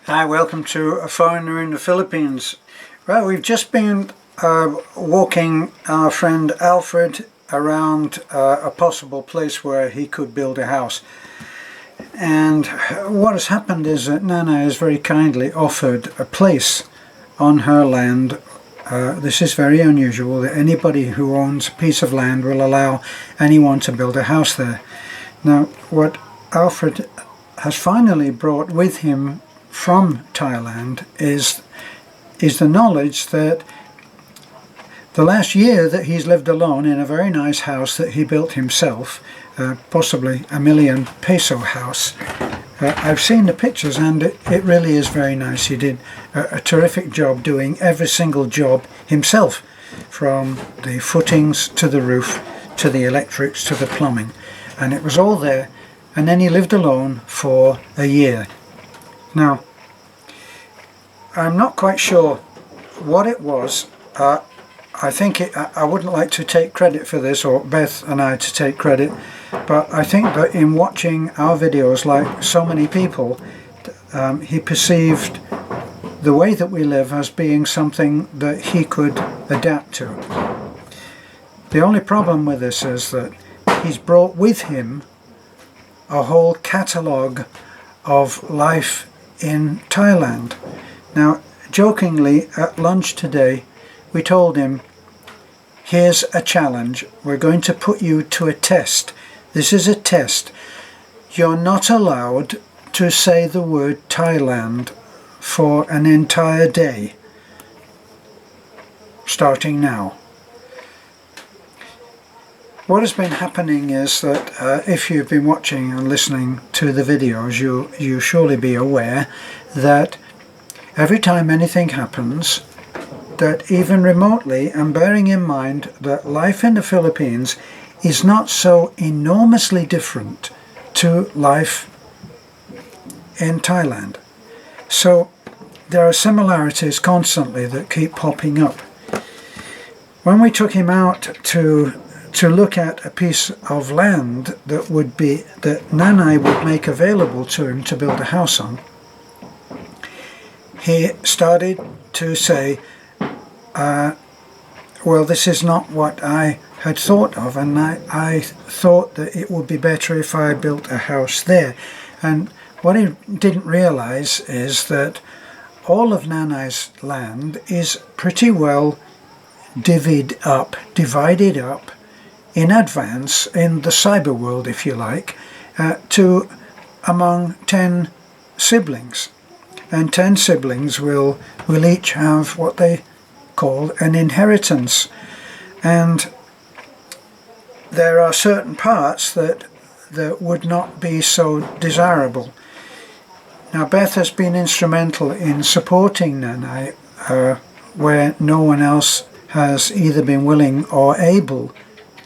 Hi, welcome to A Foreigner in the Philippines. Well, we've just been walking our friend Alfred around a possible place where he could build a house. And what has happened is that Nanay has very kindly offered a place on her land. This is very unusual, that anybody who owns a piece of land will allow anyone to build a house there. Now, what Alfred has finally brought with him from Thailand is the knowledge that the last year that he's lived alone in a very nice house that he built himself, possibly ₱1,000,000 house. I've seen the pictures and it really is very nice. He did a terrific job doing every single job himself, from the footings to the roof to the electrics to the plumbing, and it was all there. And then he lived alone for a year. Now, I'm not quite sure what it was. I think I wouldn't like to take credit for this, or Beth and I to take credit, but I think that in watching our videos, like so many people, he perceived the way that we live as being something that he could adapt to. The only problem with this is that he's brought with him a whole catalogue of life in Thailand. Now, jokingly, at lunch today, we told him, here's a challenge. We're going to put you to a test. This is a test. You're not allowed to say the word Thailand for an entire day, starting now. What has been happening is that if you've been watching and listening to the videos, you'll surely be aware that every time anything happens, that even remotely, and bearing in mind that life in the Philippines is not so enormously different to life in Thailand. So there are similarities constantly that keep popping up. When we took him out to look at a piece of land that Nanay would make available to him to build a house on, he started to say, well, this is not what I had thought of, and I thought that it would be better if I built a house there. And what he didn't realize is that all of Nanay's land is pretty well divided up in advance in the cyber world, if you like, to among 10 siblings. And 10 siblings will each have what they call an inheritance. And there are certain parts that would not be so desirable. Now, Beth has been instrumental in supporting Nanay where no one else has either been willing or able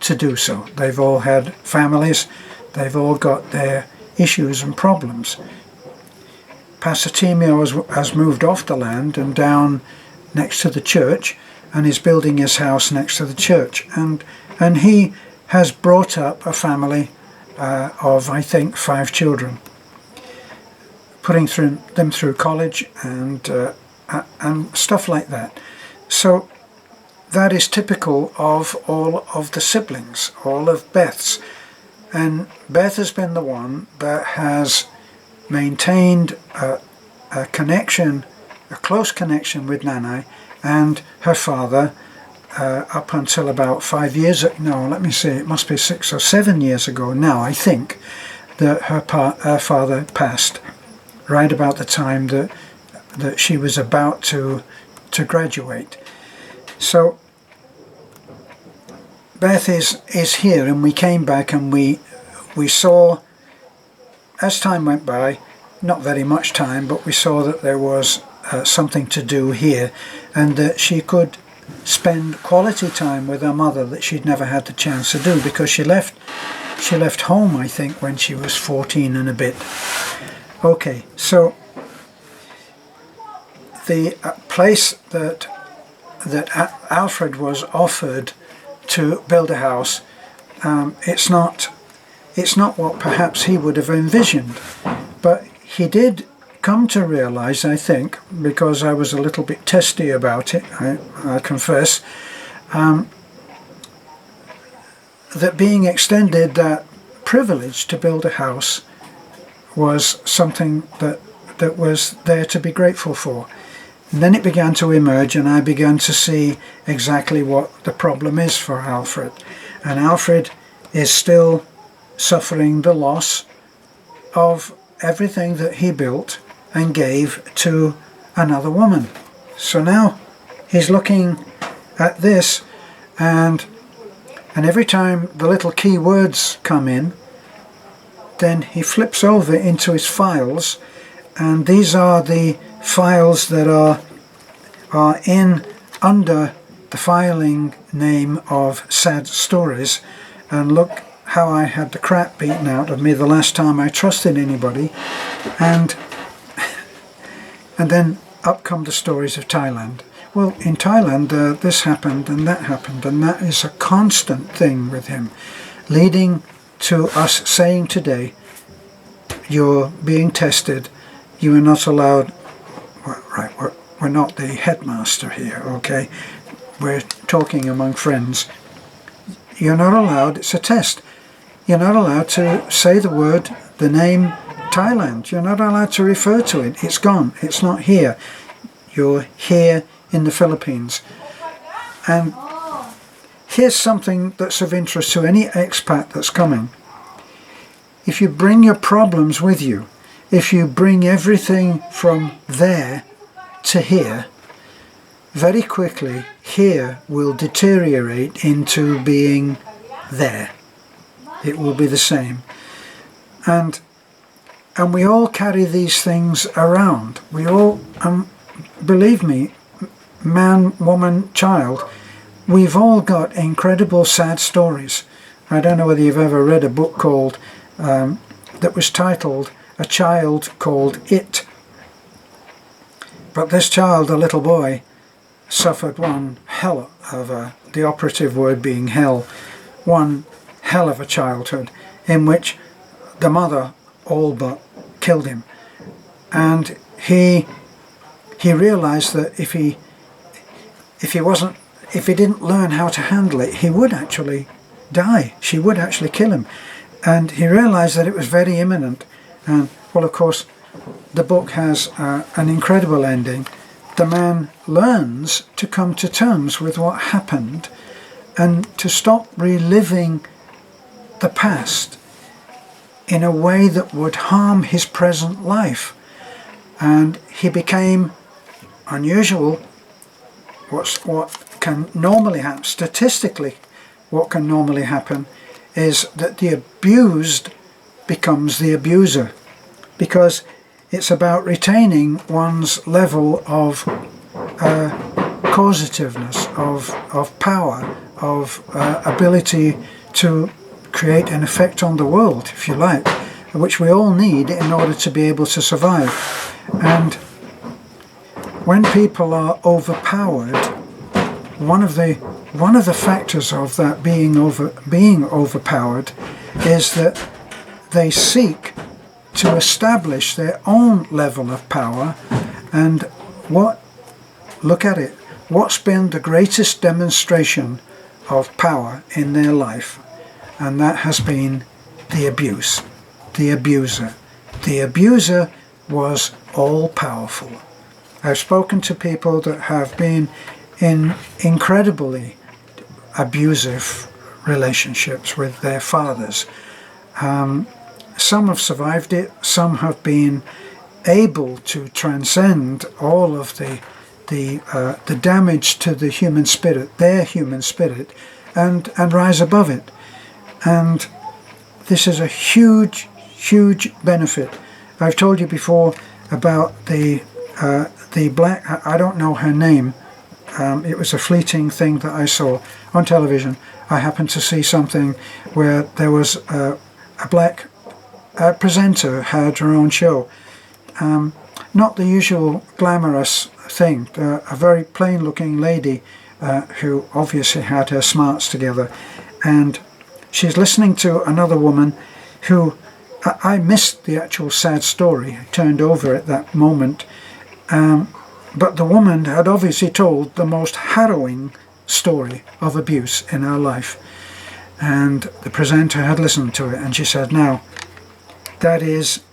to do so. They've all had families, they've all got their issues and problems. Pastor Timio has moved off the land and down next to the church, and is building his house next to the church, and he has brought up a family of, I think, 5 children, putting them through college and stuff like that. So that is typical of all of the siblings, all of Beth's. And Beth has been the one that has maintained a connection, a close connection with Nanay and her father up until about 5 years, no, let me see, it must be 6 or 7 years ago now, I think, that her father passed, right about the time that she was about to graduate. So Beth is here, and we came back and we saw, as time went by, not very much time, but we saw that there was something to do here, and that she could spend quality time with her mother that she'd never had the chance to do, because she left home, I think, when she was 14 and a bit. Okay, so the place that Alfred was offered to build a house, it's not what perhaps he would have envisioned, but he did come to realize, I think, because I was a little bit testy about it, I confess, that being extended that privilege to build a house was something that was there to be grateful for. And then it began to emerge, and I began to see exactly what the problem is for Alfred. And Alfred is still suffering the loss of everything that he built and gave to another woman. So now he's looking at this, and every time the little key words come in, then he flips over into his files, and these are the files that are in under the filing name of Sad Stories. And look how I had the crap beaten out of me the last time I trusted anybody, and then up come the stories of Thailand. Well, in Thailand this happened and that is a constant thing with him, leading to us saying today, you're being tested, you are not allowed, right, we're not the headmaster here, okay, we're talking among friends, you're not allowed, it's a test, you're not allowed to say the word, the name Thailand, you're not allowed to refer to it, it's gone, it's not here, you're here in the Philippines. And here's something that's of interest to any expat that's coming. If you bring your problems with you, if you bring everything from there to here, very quickly here will deteriorate into being there. It will be the same. And we all carry these things around. We all, believe me, man, woman, child, we've all got incredible sad stories. I don't know whether you've ever read a book called, that was titled A Child Called It. But this child, a little boy, suffered one hell of the operative word being hell, one hell of a childhood in which the mother all but killed him. And he realized that if he didn't learn how to handle it, he would actually die. She would actually kill him. And he realized that it was very imminent. And, well, of course, the book has an incredible ending. The man learns to come to terms with what happened and to stop reliving the past in a way that would harm his present life. And he became unusual. What can normally happen, statistically, what can normally happen is that the abused becomes the abuser, because it's about retaining one's level of causativeness, of power, of ability to create an effect on the world, if you like, which we all need in order to be able to survive. And when people are overpowered, one of the factors of that being overpowered is that they seek to establish their own level of power. And look at it, what's been the greatest demonstration of power in their life? And that has been the abuse, the abuser. The abuser was all-powerful. I've spoken to people that have been in incredibly abusive relationships with their fathers. Some have survived it, some have been able to transcend all of the damage to the human spirit, their human spirit, and rise above it. And this is a huge, huge benefit. I've told you before about the black, I don't know her name, it was a fleeting thing that I saw on television. I happened to see something where there was a black presenter had her own show. Not the usual glamorous thing, a very plain looking lady who obviously had her smarts together, and she's listening to another woman who I missed the actual sad story. I turned over at that moment. But the woman had obviously told the most harrowing story of abuse in her life. And the presenter had listened to it, and she said, now, that is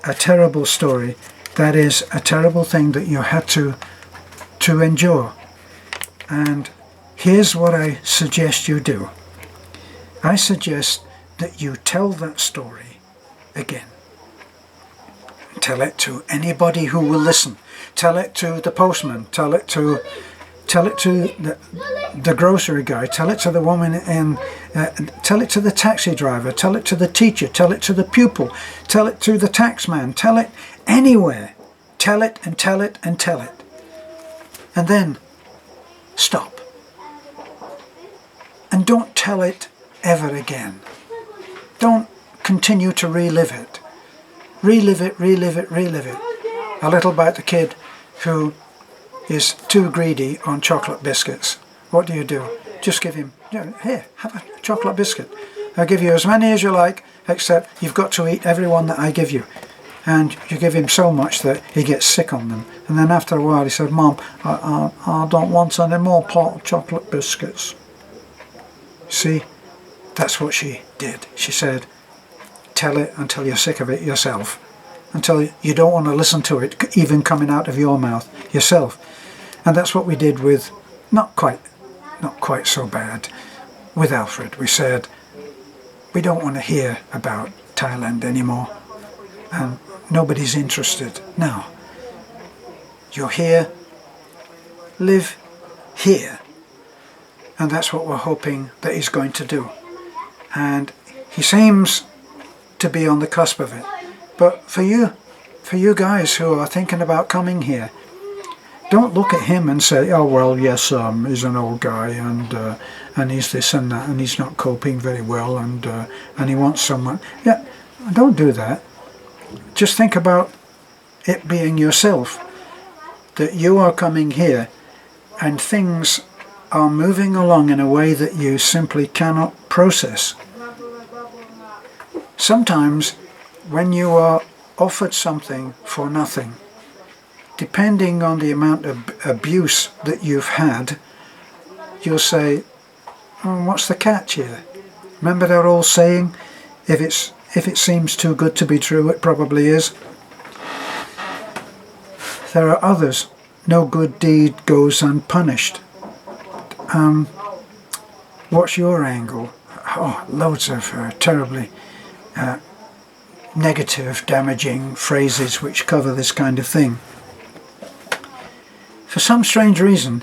a terrible story. That is a terrible thing that you had to endure. And here's what I suggest you do. I suggest that you tell that story again. Tell it to anybody who will listen. Tell it to the postman. Tell it to the grocery guy. Tell it to the woman in. Tell it to the taxi driver. Tell it to the teacher. Tell it to the pupil. Tell it to the taxman. Tell it anywhere. Tell it and tell it and tell it. And then stop. And don't tell it ever again. Don't continue to relive it. Relive it, relive it, relive it. A little about the kid who is too greedy on chocolate biscuits. What do? Just give him, here, have a chocolate biscuit. I'll give you as many as you like, except you've got to eat every one that I give you. And you give him so much that he gets sick on them. And then after a while he said, Mom, I don't want any more chocolate biscuits. See, that's what she did. She said, tell it until you're sick of it yourself. Until you don't want to listen to it even coming out of your mouth yourself. And that's what we did with, not quite so bad, with Alfred. We said, we don't want to hear about Thailand anymore. And nobody's interested. Now, you're here, live here. And that's what we're hoping that he's going to do. And he seems to be on the cusp of it. But for you guys who are thinking about coming here, don't look at him and say, oh well, yes, he's an old guy and he's this and that and he's not coping very well and he wants someone. Yeah, don't do that. Just think about it being yourself, that you are coming here and things are moving along in a way that you simply cannot process. Sometimes when you are offered something for nothing, depending on the amount of abuse that you've had, you'll say, oh, what's the catch here? Remember that old saying, if it seems too good to be true, it probably is. There are others. No good deed goes unpunished. What's your angle? Oh, loads of terribly negative, damaging phrases which cover this kind of thing. For some strange reason,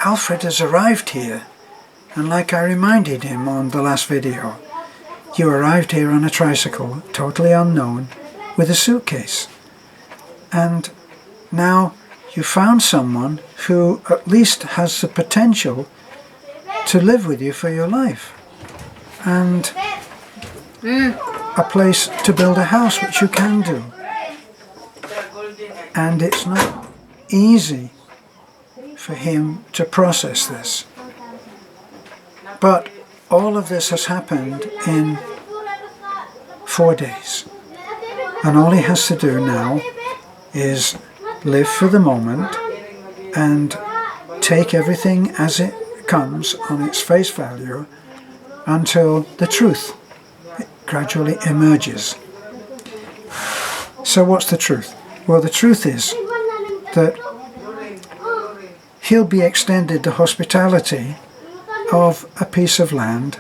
Alfred has arrived here, and like I reminded him on the last video, you arrived here on a tricycle, totally unknown, with a suitcase. And now you found someone who at least has the potential to live with you for your life. And a place to build a house, which you can do. And it's not easy for him to process this. But all of this has happened in 4 days. And all he has to do now is live for the moment and take everything as it comes on its face value until the truth gradually emerges. So what's the truth? Well, the truth is that he'll be extended the hospitality of a piece of land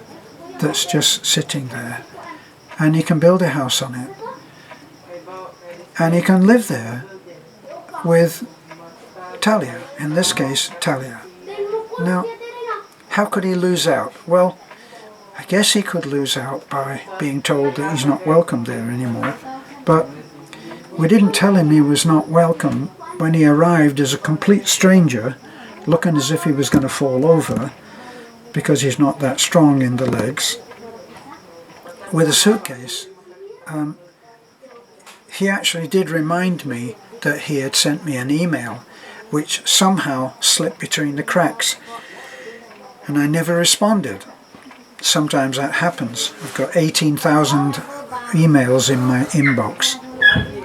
that's just sitting there, and he can build a house on it, and he can live there with Talia, in this case Talia. Now, how could he lose out? Well, I guess he could lose out by being told that he's not welcome there anymore, but we didn't tell him he was not welcome when he arrived as a complete stranger, looking as if he was going to fall over because he's not that strong in the legs, with a suitcase. He actually did remind me that he had sent me an email which somehow slipped between the cracks, and I never responded. sometimes that happens. I've got 18,000 emails in my inbox,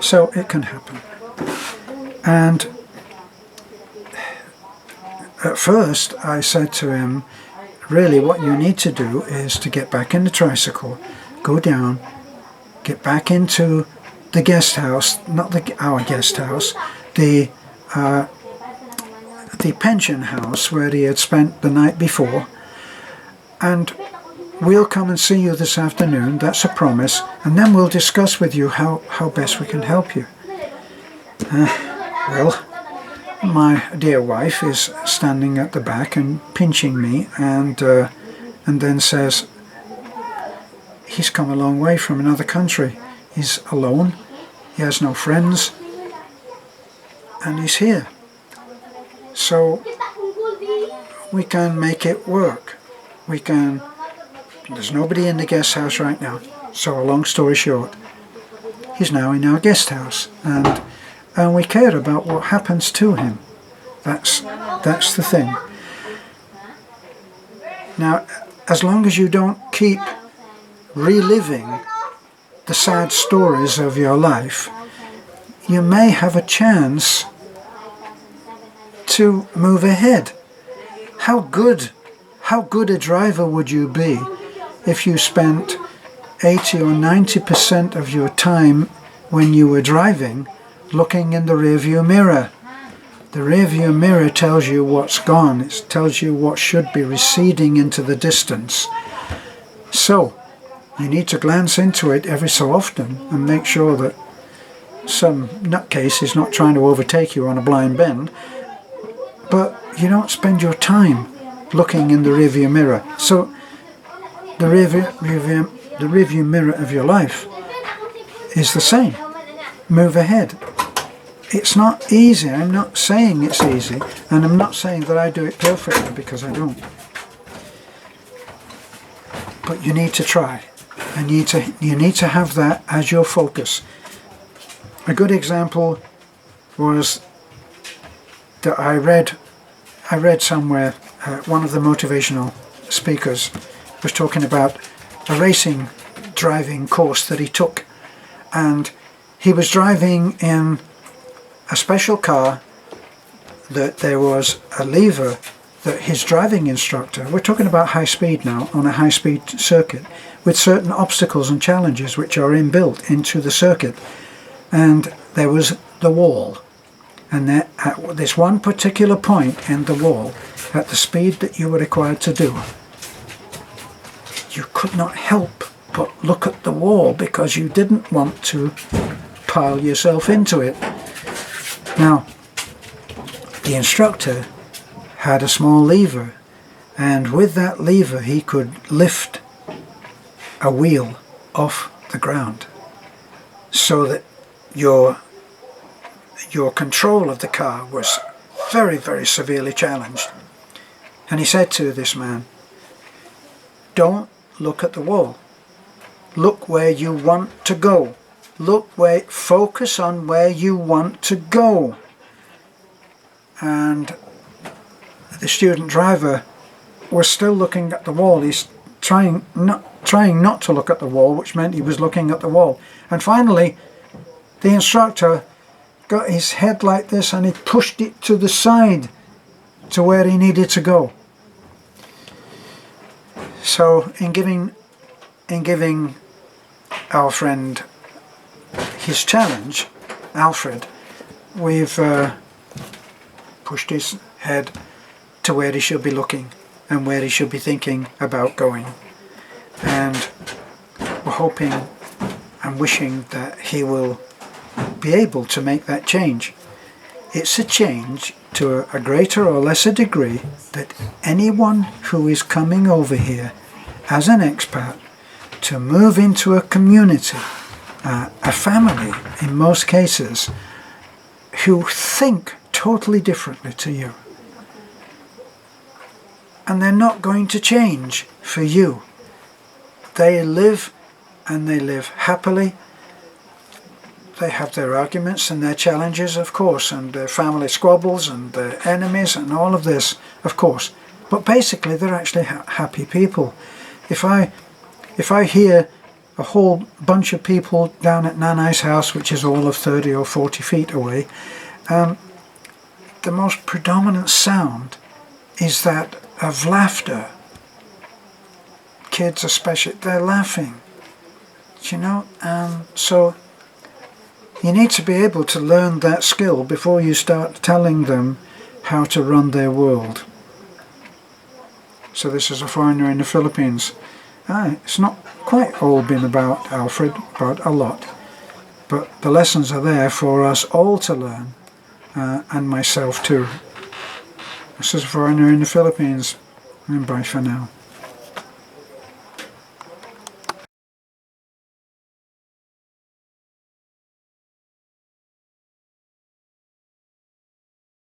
so it can happen. And at first I said to him, really what you need to do is to get back in the tricycle, go down, get back into the guest house, not our guest house, the pension house where he had spent the night before, and we'll come and see you this afternoon, that's a promise, and then we'll discuss with you how best we can help you. Well, my dear wife is standing at the back and pinching me, and then says, he's come a long way from another country, he's alone, he has no friends, and he's here. So we can make it work. There's nobody in the guest house right now. So a long story short, he's now in our guest house, and we care about what happens to him. That's the thing. Now, as long as you don't keep reliving the sad stories of your life, you may have a chance to move ahead. How good a driver would you be if you spent 80 or 90% of your time when you were driving looking in the rearview mirror? The rearview mirror tells you what's gone, it tells you what should be receding into the distance. So you need to glance into it every so often and make sure that some nutcase is not trying to overtake you on a blind bend, but you don't spend your time looking in the rearview mirror. So the rearview mirror of your life is the same. Move ahead. It's not easy. I'm not saying it's easy, and I'm not saying that I do it perfectly, because I don't. But you need to try, and you need to have that as your focus. A good example was that I read somewhere, one of the motivational speakers was talking about a racing driving course that he took, and he was driving in a special car that there was a lever that his driving instructor, we're talking about high speed now, on a high speed circuit, with certain obstacles and challenges which are inbuilt into the circuit, and there was the wall. And at this one particular point in the wall, at the speed that you were required to do, you could not help but look at the wall because you didn't want to pile yourself into it. Now, the instructor had a small lever, and with that lever he could lift a wheel off the ground so that your control of the car was very, very severely challenged. And he said to this man, don't look at the wall. Look where you want to go. Focus on where you want to go. And the student driver was still looking at the wall. He's trying not to look at the wall, which meant he was looking at the wall. And finally, the instructor got his head like this and he pushed it to the side to where he needed to go. So in giving our friend his challenge, Alfred, we've pushed his head to where he should be looking and where he should be thinking about going. And we're hoping and wishing that he will be able to make that change. It's a change to a greater or lesser degree that anyone who is coming over here as an expat to move into a community, a family in most cases, who think totally differently to you. And they're not going to change for you. They live, and they live happily. They have their arguments and their challenges, of course, and their family squabbles and their enemies and all of this, of course. But basically they're actually happy people. if I hear a whole bunch of people down at Nanay's house, which is all of 30 or 40 feet away, the most predominant sound is that of laughter. Kids especially, they're laughing, you know, so you need to be able to learn that skill before you start telling them how to run their world. So this is a foreigner in the Philippines. It's not quite all been about Alfred, but a lot. But the lessons are there for us all to learn, and myself too. This is a foreigner in the Philippines, and bye for now.